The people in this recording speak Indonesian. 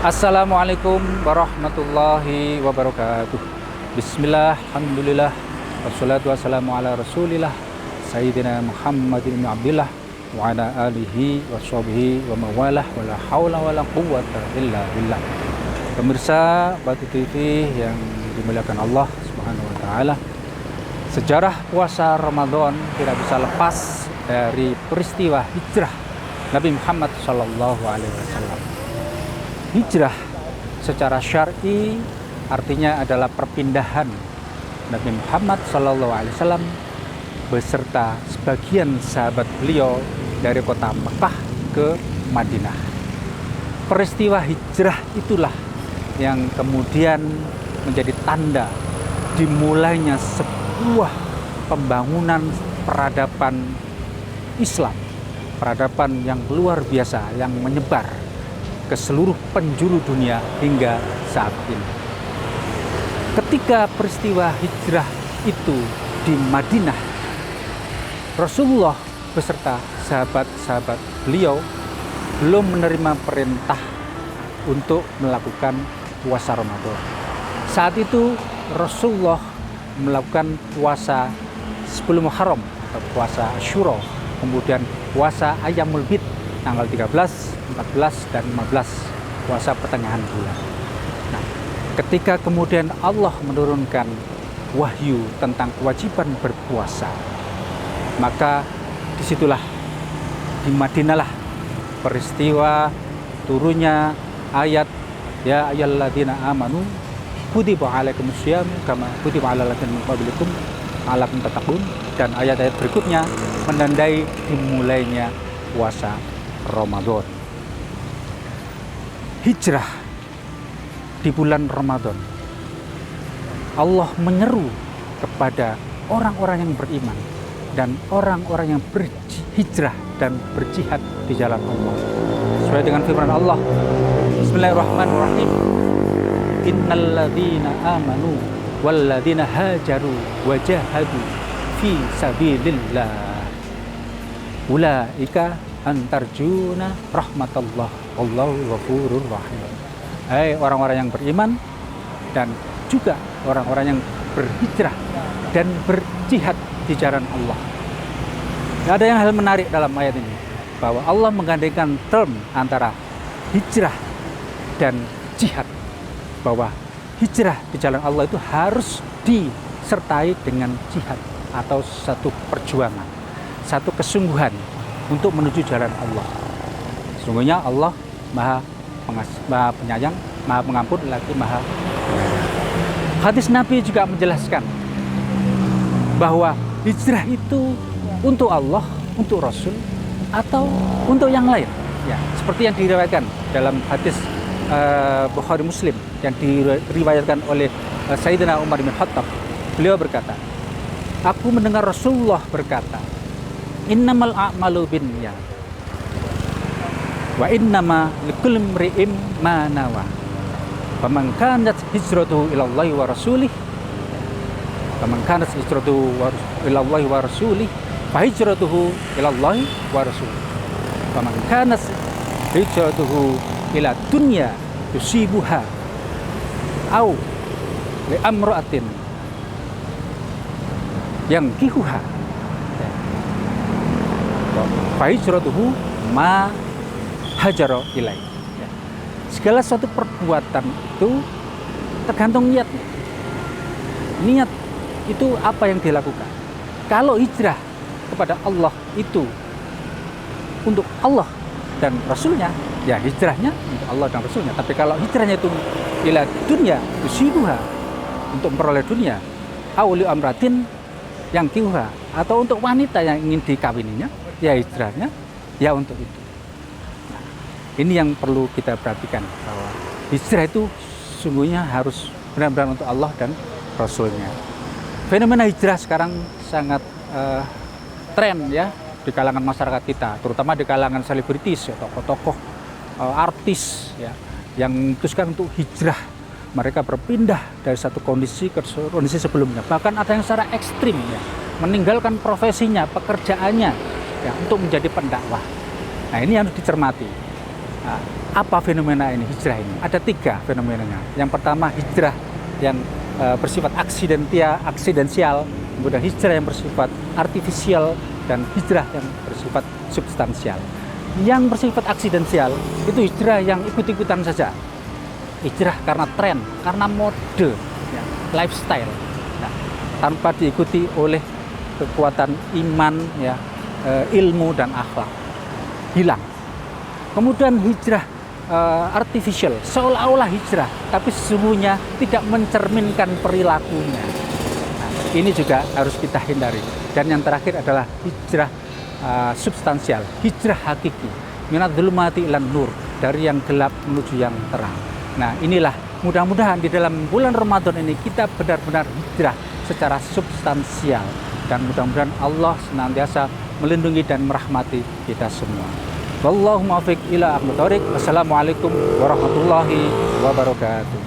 Assalamualaikum warahmatullahi wabarakatuh. Bismillah, alhamdulillah, wassalatu wassalamu ala rasulillah Sayyidina Muhammad bin Abdillah wa ala alihi wa sahbihi wa mawalah wa la hawla wa la quwwata illa billah. Pemirsa Batu TV yang dimuliakan Allah Subhanahu wa taala, sejarah puasa Ramadan tidak bisa lepas dari peristiwa hijrah Nabi Muhammad sallallahu alaihi wasallam. Hijrah secara syar'i artinya adalah perpindahan Nabi Muhammad SAW beserta sebagian sahabat beliau dari kota Mekah ke Madinah. Peristiwa hijrah itulah yang kemudian menjadi tanda dimulainya sebuah pembangunan peradaban Islam, peradaban yang luar biasa yang menyebar ke seluruh penjuru dunia hingga saat ini. Ketika peristiwa hijrah itu di Madinah, Rasulullah beserta sahabat-sahabat beliau belum menerima perintah untuk melakukan puasa Ramadan. Saat itu Rasulullah melakukan puasa 10 Muharram atau puasa Asyura, kemudian puasa Ayyamul Bid tanggal 13, 14, dan 15, puasa pertengahan bulan. Nah, ketika kemudian Allah menurunkan wahyu tentang kewajiban berpuasa, maka disitulah, di Madinahlah peristiwa turunnya ayat ya ayyuhalladzina amanu kutiba alaikumussyam kama kutiba alal ladzina min qablikum la'allakum tattaqun, dan ayat-ayat berikutnya menandai dimulainya puasa Ramadan. Hijrah di bulan Ramadan, Allah menyeru kepada orang-orang yang beriman dan orang-orang yang berhijrah dan berjihad di jalan Allah. Sesuai dengan firman Allah, Bismillahirrahmanirrahim, Innal ladzina amanu wal ladzina hajaru wajahadu fi sabilillah ulaika antarjuna rahmatullah wallahu ghafurur rahim. Hai orang-orang yang beriman dan juga orang-orang yang berhijrah dan berjihad di jalan Allah. Ada yang hal menarik dalam ayat ini, bahwa Allah menggandengkan term antara hijrah dan jihad, bahwa hijrah di jalan Allah itu harus disertai dengan jihad atau satu perjuangan, satu kesungguhan untuk menuju jalan Allah. Sesungguhnya Allah maha penyayang, maha pengampun, lagi maha penyayang. Hadis Nabi juga menjelaskan bahwa hijrah itu untuk Allah, untuk Rasul, atau untuk yang lain. Ya, seperti yang diriwayatkan dalam hadis Bukhari Muslim yang diriwayatkan oleh Sayyidina Umar bin Khattab. Beliau berkata, aku mendengar Rasulullah berkata, innamal a'malu binniyat wa innama likulli imri'in ma nawa faman kanat hijratuhu ila Allah wa rasulih faman kanat hijratuhu ila Allah wa rasulih fa hijratuhu ila Allah wa rasulih faman kanat hijratuhu ila dunya yusibuha au li amra'atin yang kihuha fahijratuhu ma hajaro ilai. Segala suatu perbuatan itu tergantung niatnya. Niat itu apa yang dilakukan. Kalau hijrah kepada Allah itu untuk Allah dan Rasulnya, ya hijrahnya untuk Allah dan Rasulnya. Tapi kalau hijrahnya itu ila dunya yusibuha, untuk memperoleh dunia, auli amratin yang kiuha, atau untuk wanita yang ingin dikawininya, ya hijrahnya ya untuk itu. Nah, ini yang perlu kita perhatikan, bahwa hijrah itu sungguhnya harus benar-benar untuk Allah dan Rasulnya. Fenomena hijrah sekarang sangat tren ya di kalangan masyarakat kita, terutama di kalangan selebritis ya, tokoh-tokoh artis ya, yang memutuskan untuk hijrah. Mereka berpindah dari satu kondisi ke kondisi sebelumnya, bahkan ada yang secara ekstrim ya, meninggalkan profesinya, pekerjaannya ya, untuk menjadi pendakwah. Nah, ini harus dicermati. Nah, Apa fenomena ini, hijrah ini? Ada 3 fenomenanya. Yang pertama hijrah yang bersifat aksidensial, kemudian hijrah yang bersifat artifisial, dan hijrah yang bersifat substansial. Yang bersifat aksidensial itu hijrah yang ikut-ikutan saja. Hijrah karena tren, karena mode, ya, lifestyle, nah, tanpa diikuti oleh kekuatan iman, ya, ilmu dan akhlak. Hilang. Kemudian hijrah artificial, seolah-olah hijrah, tapi sesungguhnya tidak mencerminkan perilakunya. Nah, ini juga harus kita hindari. Dan yang terakhir adalah hijrah substansial, hijrah hakiki, minadz dzulumati ilan nur, dari yang gelap menuju yang terang. Nah, inilah mudah-mudahan di dalam bulan Ramadan ini kita benar-benar hijrah secara substansial, dan mudah-mudahan Allah senantiasa melindungi dan merahmati kita semua. Wallahu muwaffiq ila aqwamit thoriq. Wassalamualaikum warahmatullahi wabarakatuh.